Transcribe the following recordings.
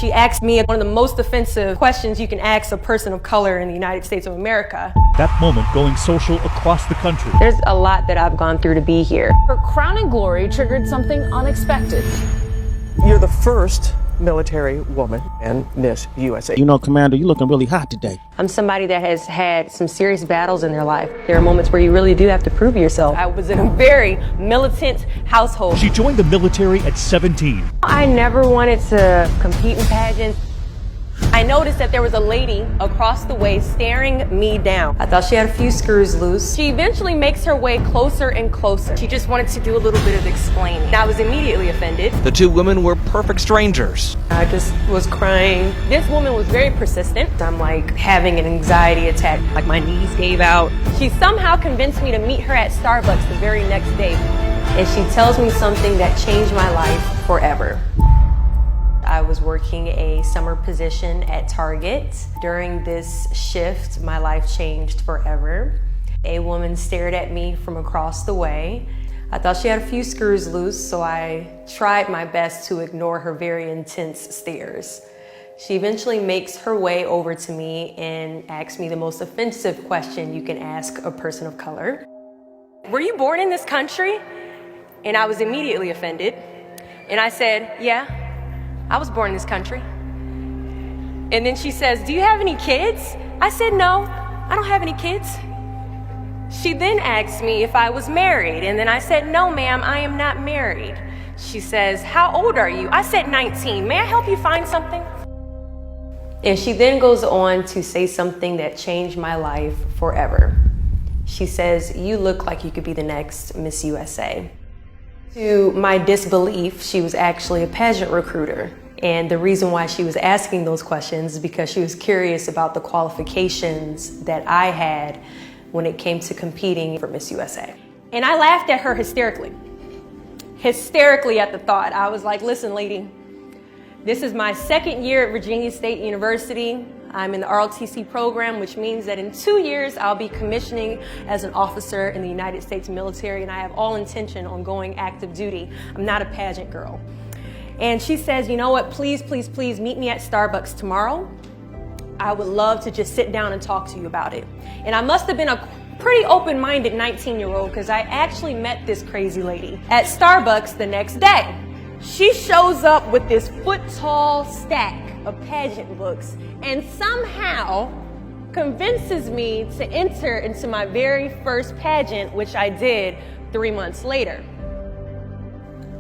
she asked me one of the most offensive questions you can ask a person of color in the United States of America. That moment going social across the country. There's a lot that I've gone through to be here. Her crowning glory triggered something unexpected. You're the first military woman in Miss USA. You know, Commander, you're looking really hot today. I'm somebody that has had some serious battles in their life. There are moments where you really do have to prove yourself. I was in a very militant household. She joined the military at 17. I never wanted to compete in pageants. I noticed that there was a lady across the way staring me down. I thought she had a few screws loose. She eventually makes her way closer and closer. She just wanted to do a little bit of explaining. I was immediately offended. The two women were perfect strangers. I just was crying. This woman was very persistent. I'm like having an anxiety attack, like my knees gave out. She somehow convinced me to meet her at Starbucks the very next day. And she tells me something that changed my life forever. I was working a summer position at Target. During this shift, my life changed forever. A woman stared at me from across the way. I thought she had a few screws loose, so I tried my best to ignore her very intense stares. She eventually makes her way over to me and asks me the most offensive question you can ask a person of color. Were you born in this country? And I was immediately offended. And I said, yeah. I was born in this country. And then she says, do you have any kids? I said, no, I don't have any kids. She then asked me if I was married. And then I said, no, ma'am, I am not married. She says, how old are you? I said 19. May I help you find something? And she then goes on to say something that changed my life forever. She says, you look like you could be the next Miss USA. To my disbelief, she was actually a pageant recruiter. And the reason why she was asking those questions is because she was curious about the qualifications that I had when it came to competing for Miss USA. And I laughed at her hysterically at the thought. I was like, listen, lady, this is my second year at Virginia State University. I'm in the ROTC program, which means that in 2 years, I'll be commissioning as an officer in the United States military, and I have all intention on going active duty. I'm not a pageant girl. And she says, you know what, please, please, please meet me at Starbucks tomorrow. I would love to just sit down and talk to you about it. And I must have been a pretty open-minded 19-year-old because I actually met this crazy lady at Starbucks the next day. She shows up with this foot-tall stack of pageant books and somehow convinces me to enter into my very first pageant, which I did 3 months later.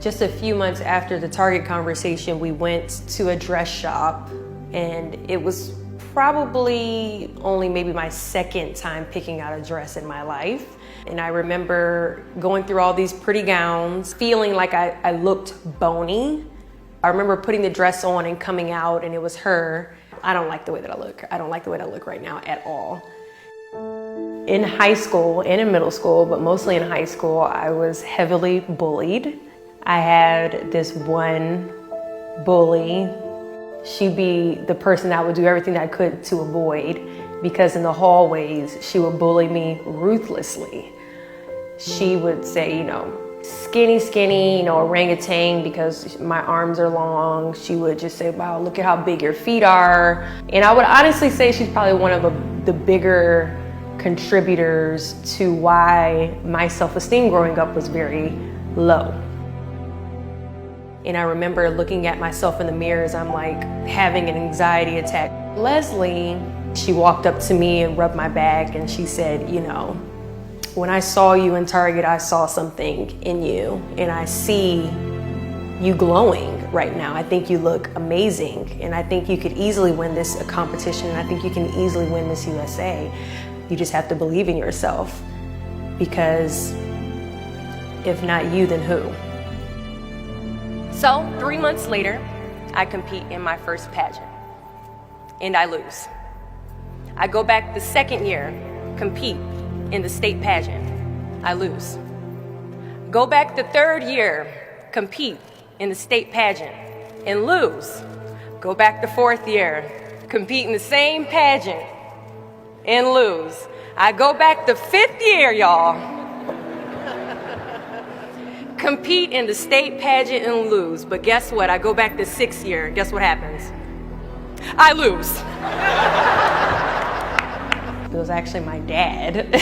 Just a few months after the Target conversation, we went to a dress shop, and it was probably only maybe my second time picking out a dress in my life. And I remember going through all these pretty gowns, feeling like I looked bony. I remember putting the dress on and coming out, and it was her. I don't like the way that I look. I don't like the way that I look right now at all. In high school and in middle school, but mostly in high school, I was heavily bullied. I had this one bully. She'd be the person that I would do everything that I could to avoid, because in the hallways, she would bully me ruthlessly. She would say, you know, skinny, you know, orangutan because my arms are long. She would just say, wow, look at how big your feet are. And I would honestly say she's probably one of the bigger contributors to why my self-esteem growing up was very low. And I remember looking at myself in the mirror as I'm like having an anxiety attack. Leslie, she walked up to me and rubbed my back and she said, you know, when I saw you in Target, I saw something in you, and I see you glowing right now. I think you look amazing, and I think you could easily win this competition, and I think you can easily win Miss USA. You just have to believe in yourself, because if not you, then who? So 3 months later, I compete in my first pageant, and I lose. I go back the second year, compete in the state pageant, I lose. Go back the third year, compete in the state pageant, and lose. Go back the fourth year, compete in the same pageant, and lose. I go back the fifth year, y'all, compete in the state pageant and lose. But guess what? I go back the sixth year, guess what happens? I lose. It was actually my dad.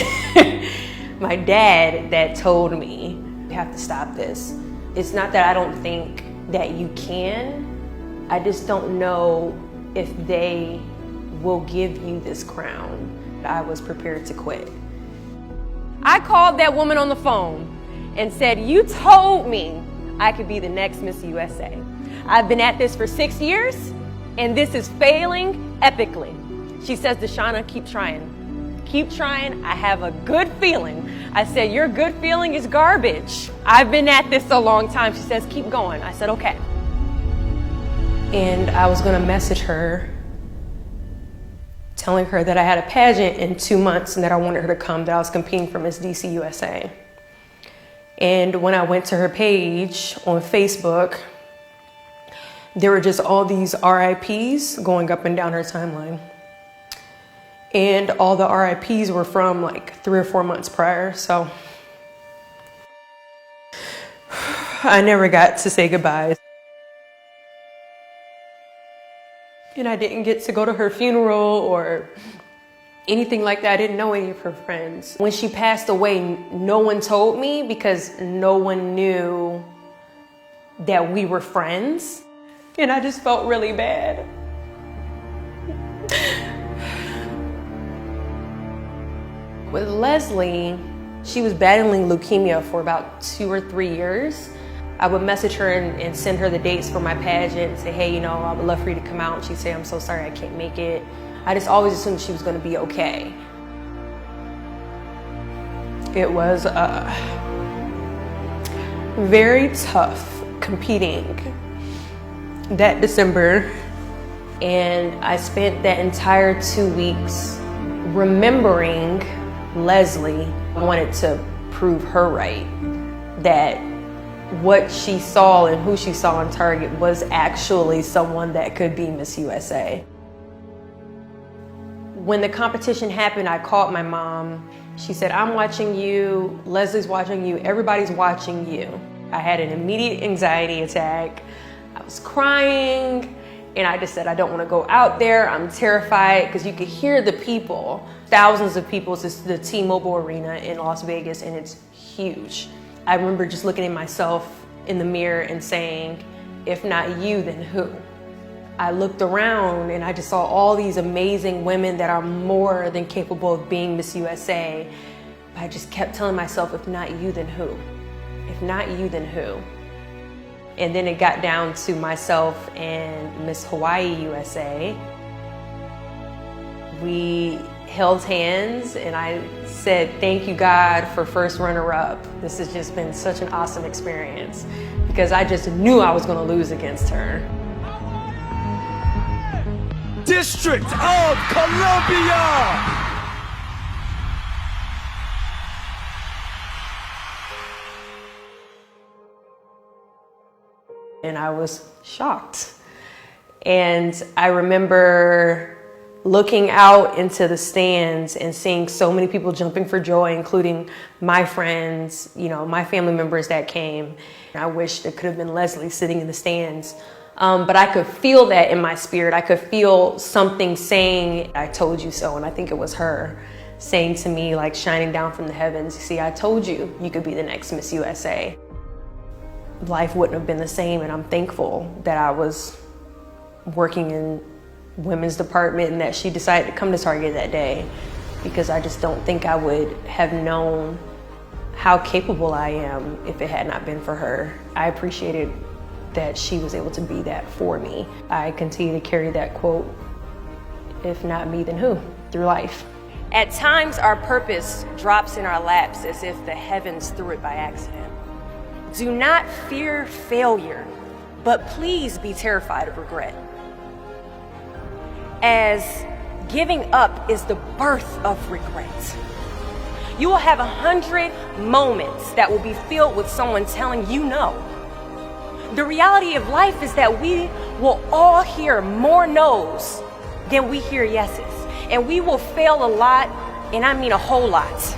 My dad that told me, you have to stop this. It's not that I don't think that you can, I just don't know if they will give you this crown. I was prepared to quit. I called that woman on the phone and said, you told me I could be the next Miss USA. I've been at this for 6 years and this is failing epically. She says, Deshona, keep trying. Keep trying, I have a good feeling. I said, your good feeling is garbage. I've been at this a long time. She says, keep going. I said, okay. And I was gonna message her, telling her that I had a pageant in 2 months and that I wanted her to come, that I was competing for Miss DC USA. And when I went to her page on Facebook, there were just all these RIPs going up and down her timeline. And all the RIPs were from like 3 or 4 months prior, so I never got to say goodbye. And I didn't get to go to her funeral or anything like that. I didn't know any of her friends. When she passed away, no one told me because no one knew that we were friends. And I just felt really bad. With Leslie, she was battling leukemia for about 2 or 3 years. I would message her and send her the dates for my pageant and say, hey, you know, I would love for you to come out. And she'd say, I'm so sorry, I can't make it. I just always assumed she was gonna be okay. It was very tough competing that December. And I spent that entire 2 weeks remembering Leslie. I wanted to prove her right, that what she saw and who she saw on Target was actually someone that could be Miss USA. When the competition happened, I called my mom. She said, I'm watching you, Leslie's watching you, everybody's watching you. I had an immediate anxiety attack. I was crying. And I just said, I don't want to go out there. I'm terrified because you could hear the people, thousands of people. It's the T-Mobile Arena in Las Vegas and it's huge. I remember just looking at myself in the mirror and saying, if not you, then who? I looked around and I just saw all these amazing women that are more than capable of being Miss USA. But I just kept telling myself, if not you, then who? If not you, then who? And then it got down to myself and Miss Hawaii USA. We held hands and I said, thank you, God, for first runner-up. This has just been such an awesome experience because I just knew I was gonna lose against her. District of Columbia! And I was shocked. And I remember looking out into the stands and seeing so many people jumping for joy, including my friends, you know, my family members that came. I wished it could have been Leslie sitting in the stands. But I could feel that in my spirit. I could feel something saying, I told you so. And I think it was her saying to me, like shining down from the heavens, see, I told you, you could be the next Miss USA. Life wouldn't have been the same, and I'm thankful that I was working in women's department and that she decided to come to Target that day, because I just don't think I would have known how capable I am if it had not been for her. I appreciated that she was able to be that for me. I continue to carry that quote, if not me, then who, through life. At times, our purpose drops in our laps as if the heavens threw it by accident. Do not fear failure, but please be terrified of regret. As giving up is the birth of regret. You will have 100 moments that will be filled with someone telling you no. The reality of life is that we will all hear more no's than we hear yeses. And we will fail a lot, and I mean a whole lot.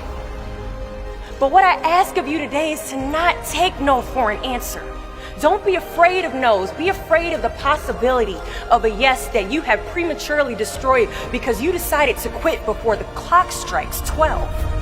But what I ask of you today is to not take no for an answer. Don't be afraid of no's. Be afraid of the possibility of a yes that you have prematurely destroyed because you decided to quit before the clock strikes 12.